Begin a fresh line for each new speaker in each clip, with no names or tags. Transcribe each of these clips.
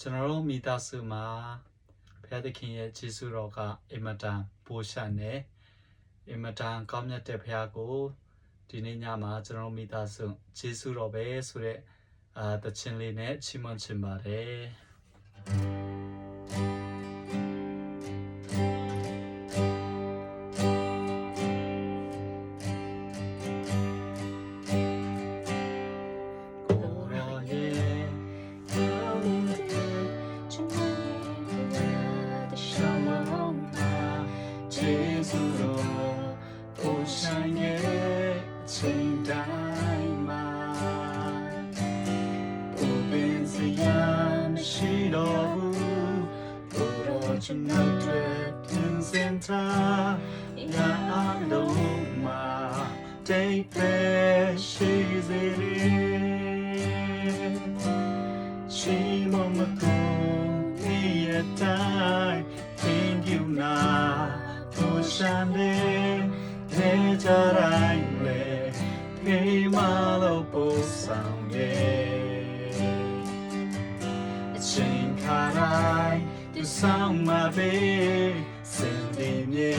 ကျွန်တော်တို့မိသားစုမှာဘုရားသခင်ရဲ့ကျေးဇူးတော်ကအင်မတန်ပိုရှနဲ့အင်မတန်ကောင်းမြတ်တဲ့ဘုရားကိုဒီနေ့ညမှာကျွန်တော်မိသားစုကျေးဇူးတော်ပဲဆိုတဲ့သချင်းလေးနဲ့ချီးမွမ်းချင်ပါတယ်ကျွန်တော်တို့ပြင်စင်ထားရာအလုံးမှာတိတ်ပဲရှိစေတယ်ရှိမမကူဒီရတိုင်း Thank you နာကိုရှမ်းတဲ့နေကြတိုင်းလေဖေးမလို့ပို့ဆောင်ရဲ့အချိန်ခါတိုင်းYou sound my baby, sending me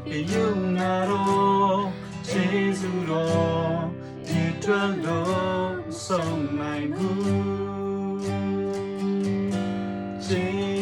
you know, Jesus, you don't so my good. Jesus,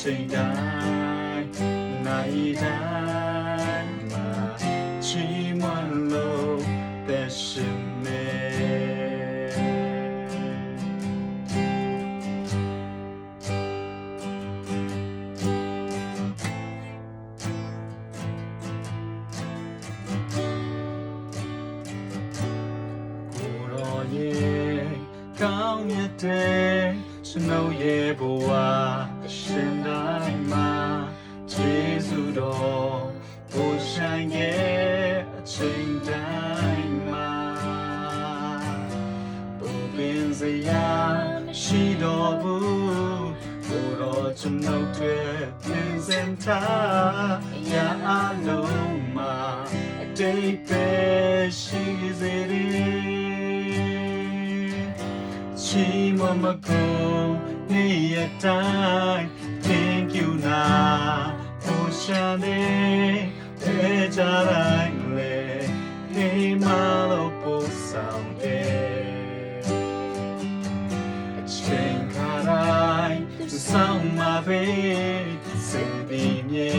Say die, night and my chimon low, that's me. Oh yeah, come your day, so no yeah boy. ရှင်တိုင်းမှာကျေးဇူးတော်ကိုဆိုင်ရဲ့အချိန်တိုင်းမှာဘုပင်စရာရှိတော်ဘူးဘုရောကျွန်ုပ်တွေပြင်စင်ထားရာအလုံးမှာအတိတ်ပဲရှိစေတယ်ချီမမကိုနေရတိုင်း Thank you နာကိုရှမ်းတဲ့ကြတိုင်းလေနေမလို့ပို့ဆောင်တယ်အချိန်ခါတိုင်းသူဆောင်မှာပဲစိတ်ပြင်းမြေ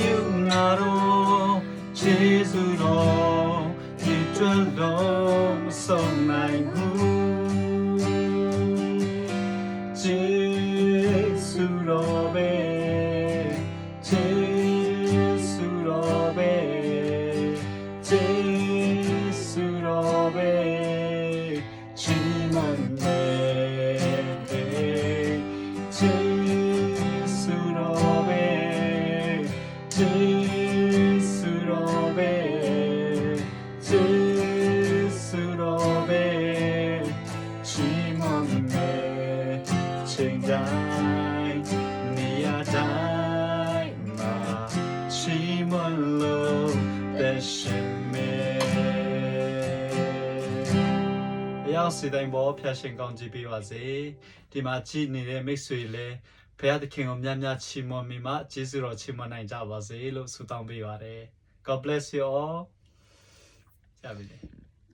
ယူနာတော့ကျေးဇူးတော်ဒီတွေ့လို့မဆုံးနိုင်ဘူးချိန်တိုင်းနေရာတိုင်းမှာချီးမွမ်းလို့သက်ရှင်မေအရောက်စီတိုင်းပေါ်ဖျက်ရှင်ကောင်းကြည့်ပေးပါစေဒီမှာကြည်နေတဲ့မိတ်ဆွေလည်းဘုရားသခင်ကိုများများချီးမွမ်းမိမှကျေးဇူးတော်ချီးမွမ်းနိုင်ကြပါစေလို့ဆုတောင်းပေးပါတယ် God bless you all ကြပါပြီ